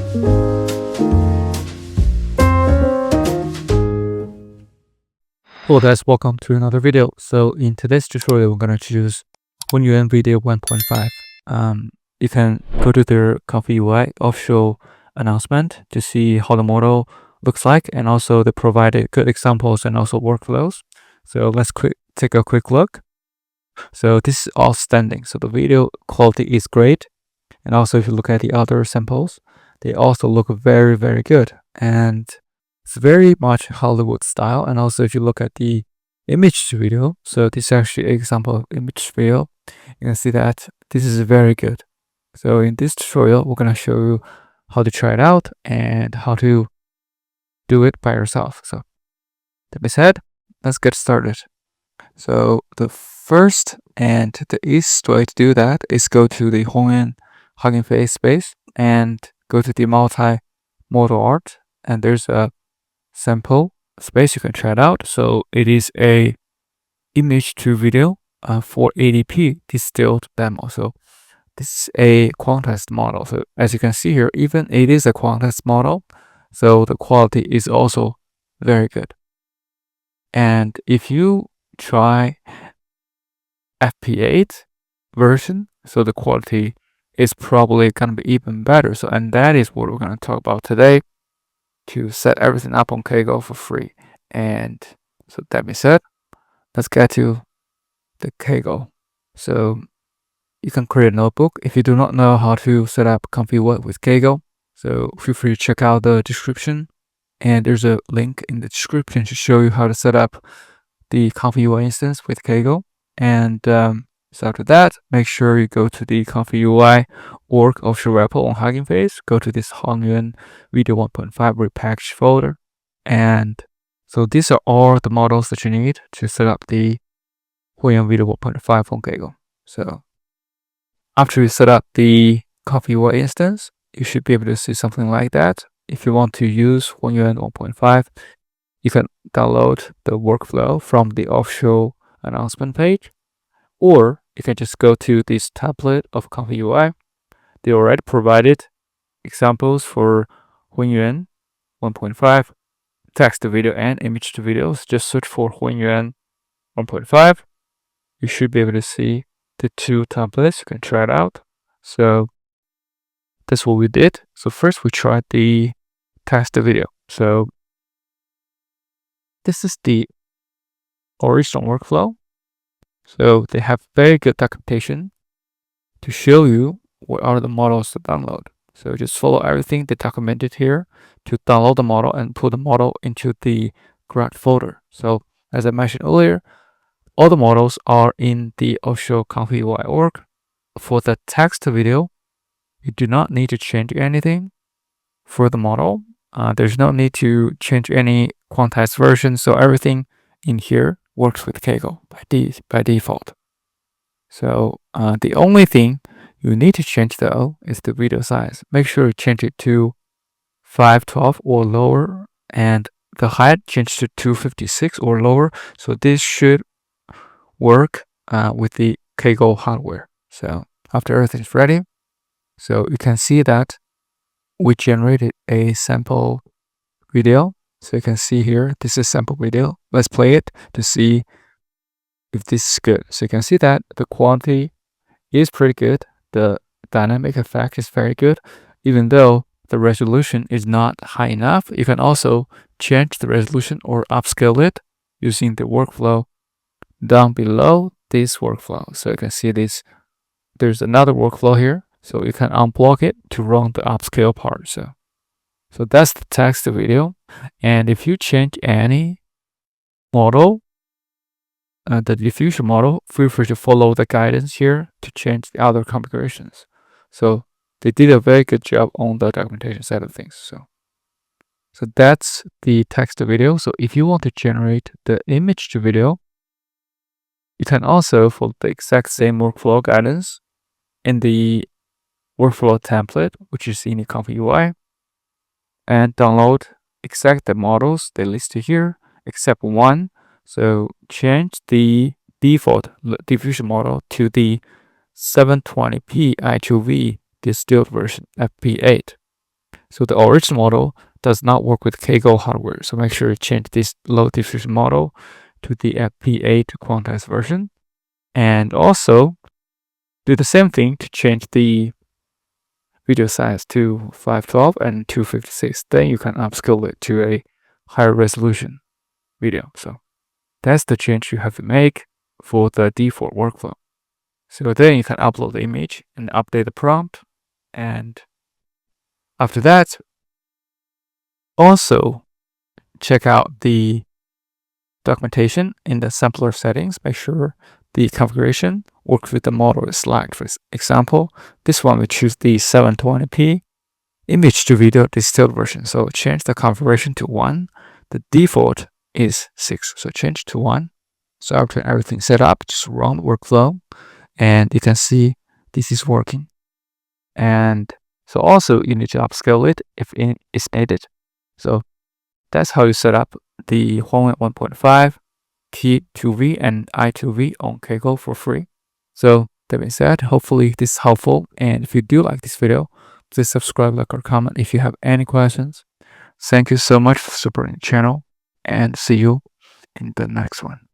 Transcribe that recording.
Hello guys, welcome to another video. So in today's tutorial, we're going to choose HunyuanVideo 1.5. You can go to their ComfyUI official announcement to see how the model looks like, and also they provided good examples and also workflows. So let's take a quick look. So this is outstanding. So the video quality is great, and also if you look at the other samples, they also look very, very good, and it's very much Hollywood style. And also if you look at the image video, so this is actually an example of image video. You can see that this is very good. So in this tutorial, we're going to show you how to try it out and how to do it by yourself. So that being said, let's get started. So the first and the easiest way to do that is go to the Hugging Face space and go to the multi-modal art, and there's a sample space you can try it out. So it is a image to video 480p distilled demo. So this is a quantized model. So as you can see here, even it is a quantized model, so the quality is also very good. And if you try FP8 version, so the quality is probably gonna be even better. So, and that is what we're gonna talk about today, to set everything up on Kaggle for free. And so that being said, let's get to the Kaggle. So you can create a notebook. If you do not know how to set up ComfyUI with Kaggle, so feel free to check out the description, and there's a link in the description to show you how to set up the ComfyUI instance with Kaggle. And so after that, make sure you go to the ComfyUI org official repo on Hugging Face, go to this HunyuanVideo 1.5 repackaged folder. And so these are all the models that you need to set up the HunyuanVideo 1.5 on Kaggle. So after you set up the ComfyUI instance, you should be able to see something like that. If you want to use Hunyuan 1.5, you can download the workflow from the official announcement page, or you can just go to this template of ComfyUI. They already provided examples for Hunyuan 1.5, text to video and image to videos. Just search for Hunyuan 1.5. You should be able to see the two templates. You can try it out. So that's what we did. So first we tried the text to video. So this is the original workflow. So they have very good documentation to show you what are the models to download. So just follow everything they documented here to download the model and put the model into the correct folder. So as I mentioned earlier, all the models are in the official ComfyUI org. For the text to video, you do not need to change anything for the model. There's no need to change any quantized version. So everything in here works with Kaggle by default. So the only thing you need to change though is the video size. Make sure you change it to 512 or lower, and the height change to 256 or lower. So this should work with the Kaggle hardware. So after everything's ready, so you can see that we generated a sample video. So you can see here, this is sample video. Let's play it to see if this is good. So you can see that the quality is pretty good. The dynamic effect is very good. Even though the resolution is not high enough, you can also change the resolution or upscale it using the workflow down below this workflow. So you can see this, there's another workflow here. So you can unblock it to run the upscale part. So that's the text to video. And if you change any model, the diffusion model, feel free to follow the guidance here to change the other configurations. So they did a very good job on the documentation side of things. So that's the text to video. So if you want to generate the image to video, you can also follow the exact same workflow guidance in the workflow template, which is in the ComfyUI, and download exact models they listed here, except one. So change the default diffusion model to the 720p I2V distilled version FP8. So the original model does not work with Kaggle hardware. So make sure you change this low diffusion model to the FP8 quantized version. And also do the same thing to change the video size to 512 and 256. Then you can upscale it to a higher resolution video. So that's the change you have to make for the default workflow. So then you can upload the image and update the prompt. And after that, also check out the documentation in the sampler settings. Make sure the configuration works with the model is selected. For example, this one we choose the 720p image to video distilled version. So change the configuration to 1. The default is 6. So change to 1. So after everything set up, just run the workflow and you can see this is working. And so also you need to upscale it if it's needed. So that's how you set up the Hunyuan 1.5, T2V and I2V on Kaggle for free. So that being said, hopefully this is helpful. And if you do like this video, please subscribe, like, or comment if you have any questions. Thank you so much for supporting the channel and see you in the next one.